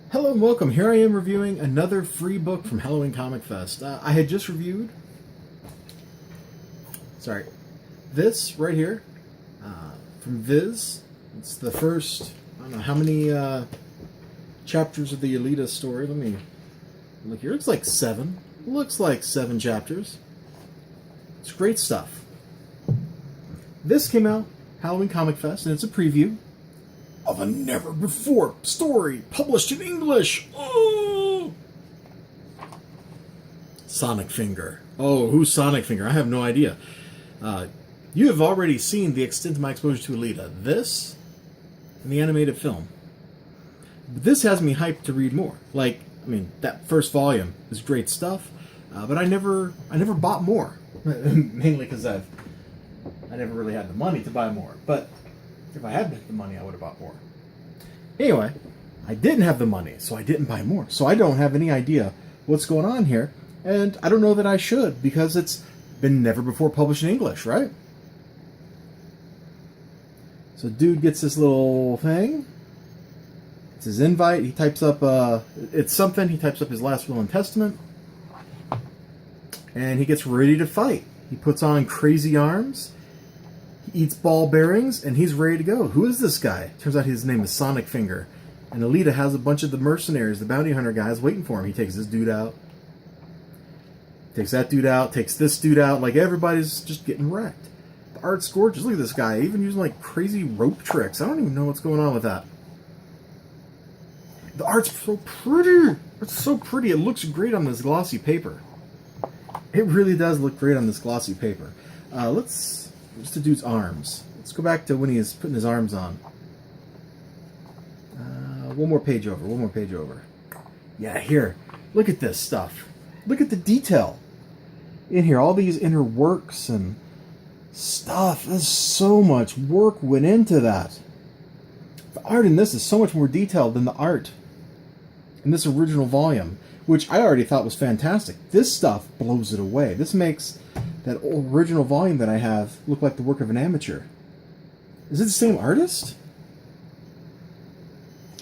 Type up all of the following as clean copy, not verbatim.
Hello and welcome. Here I am reviewing another free book from Halloween Comic Fest. I had just reviewed, this right here from Viz. It's the first, I don't know how many chapters of the Alita story. Let me look here. It's like 7. Looks like 7 chapters. It's great stuff. This came out Halloween Comic Fest, and it's a preview of a never-before story published in English. Oh! Sonic Finger. Oh, who's Sonic Finger? I have no idea. You have already seen the extent of my exposure to Alita. This and the animated film. But this has me hyped to read more. That first volume is great stuff, but I never bought more. Mainly because I never really had the money to buy more. But if I had the money, I would have bought more. Anyway, I didn't have the money, so I didn't buy more. So I don't have any idea what's going on here, and I don't know that I should, because it's been never before published in English, right? So dude gets this little thing. It's his invite. He types up, it's something. He types up his last will and testament. And he gets ready to fight. He puts on crazy arms. He eats ball bearings, and he's ready to go. Who is this guy? Turns out his name is Sonic Finger. And Alita has a bunch of the mercenaries, the bounty hunter guys, waiting for him. He takes this dude out. Takes that dude out. Takes this dude out. Like, everybody's just getting wrecked. The art's gorgeous. Look at this guy. Even using, like, crazy rope tricks. I don't even know what's going on with that. The art's so pretty. It's so pretty. It looks great on this glossy paper. It really does look great on this glossy paper. Just the dude's arms. Let's go back to when he is putting his arms on. One more page over. Yeah, here. Look at this stuff. Look at the detail in here. All these inner works and stuff. There's so much work went into that. The art in this is so much more detailed than the art in this original volume, which I already thought was fantastic. This stuff blows it away. This makes that original volume that I have look like the work of an amateur. Is it the same artist?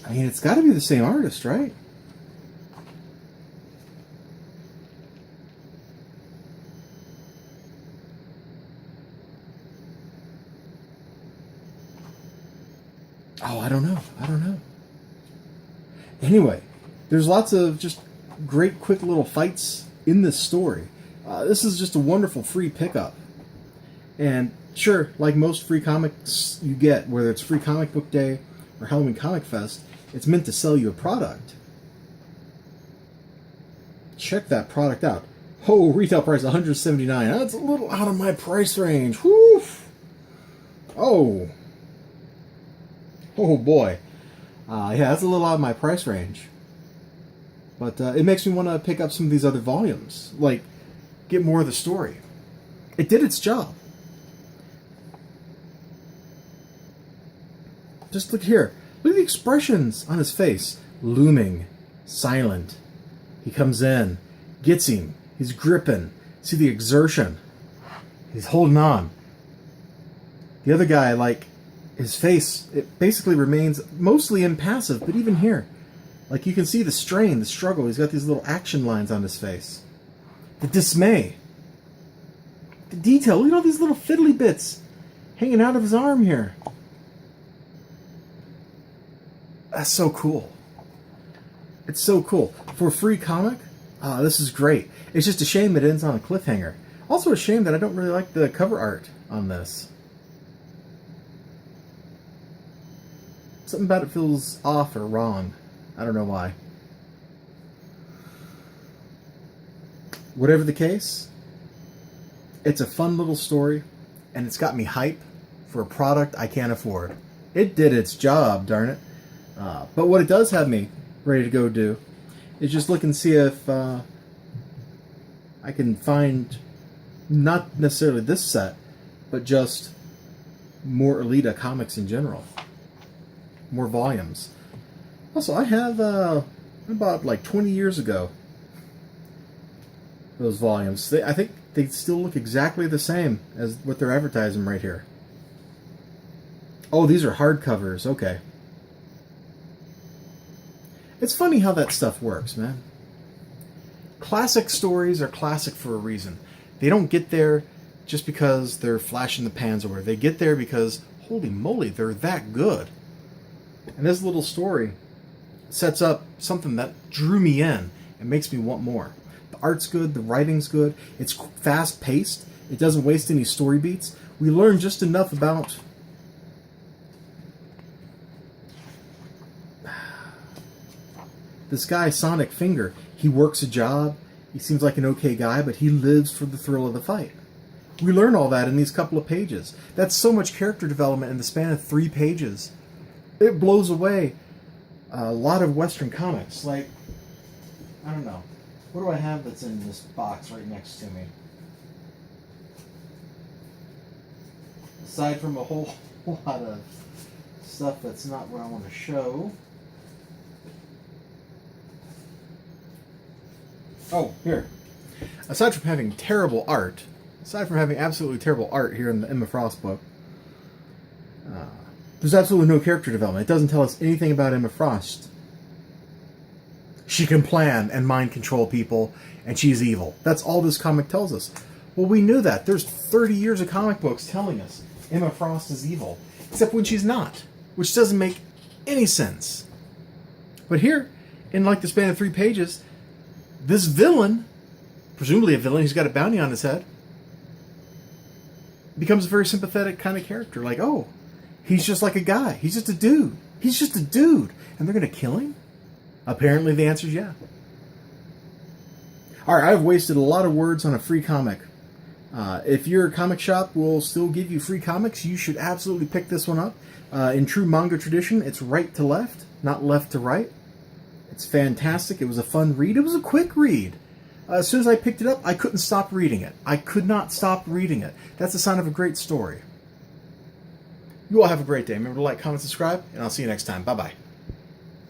I mean, it's got to be the same artist, right? Oh, I don't know. Anyway, there's lots of just great, quick little fights in this story. This is just a wonderful free pickup. And sure, like most free comics you get, whether it's Free Comic Book Day or Halloween Comic Fest, it's meant to sell you a product. Check that product out. Oh, retail price $179. That's a little out of my price range. Whew. Oh boy. Yeah, that's a little out of my price range. But it makes me want to pick up some of these other volumes. Like, get more of the story. It did its job. Just look here. Look at the expressions on his face. Looming. Silent. He comes in. Gets him. He's gripping. See the exertion. He's holding on. The other guy, like, his face, it basically remains mostly impassive, but even here, like, you can see the strain, the struggle. He's got these little action lines on his face. The dismay. The detail. Look at all these little fiddly bits hanging out of his arm here. That's so cool. It's so cool. For a free comic, this is great. It's just a shame it ends on a cliffhanger. Also a shame that I don't really like the cover art on this. Something about it feels off or wrong. I don't know why. Whatever the case, it's a fun little story, and it's got me hype for a product I can't afford. It did its job, darn it. But what it does have me ready to go do is just look and see if I can find not necessarily this set, but just more Alita comics in general. More volumes. Also, I have, I bought like 20 years ago those volumes. I think they still look exactly the same as what they're advertising right here. Oh, these are hardcovers. Okay. It's funny how that stuff works, man. Classic stories are classic for a reason. They don't get there just because they're flashing the pans over. They get there because, holy moly, they're that good. And this little story sets up something that drew me in and makes me want more. The art's good, the writing's good, it's fast-paced, it doesn't waste any story beats. We learn just enough about this guy, Sonic Finger. He works a job, he seems like an okay guy, but he lives for the thrill of the fight. We learn all that in these couple of pages. That's so much character development in the span of 3 pages. It blows away a lot of Western comics. Like, I don't know. What do I have that's in this box right next to me? Aside from a whole lot of stuff that's not what I want to show. Oh, here. Aside from having terrible art, aside from having absolutely terrible art here in the Emma Frost book, there's absolutely no character development. It doesn't tell us anything about Emma Frost. She can plan and mind control people, and she's evil. That's all this comic tells us. Well, we knew that. There's 30 years of comic books telling us Emma Frost is evil, except when she's not, which doesn't make any sense. But here, in like the span of 3 pages, this villain, presumably a villain, he's got a bounty on his head, becomes a very sympathetic kind of character. Like, oh, he's just like a guy. He's just a dude. He's just a dude. And they're going to kill him? Apparently the answer is yeah. Alright, I've wasted a lot of words on a free comic. If your comic shop will still give you free comics, you should absolutely pick this one up. In true manga tradition, it's right to left, not left to right. It's fantastic. It was a fun read. It was a quick read. As soon as I picked it up, I couldn't stop reading it. I could not stop reading it. That's a sign of a great story. You all have a great day. Remember to like, comment, subscribe, and I'll see you next time. Bye-bye.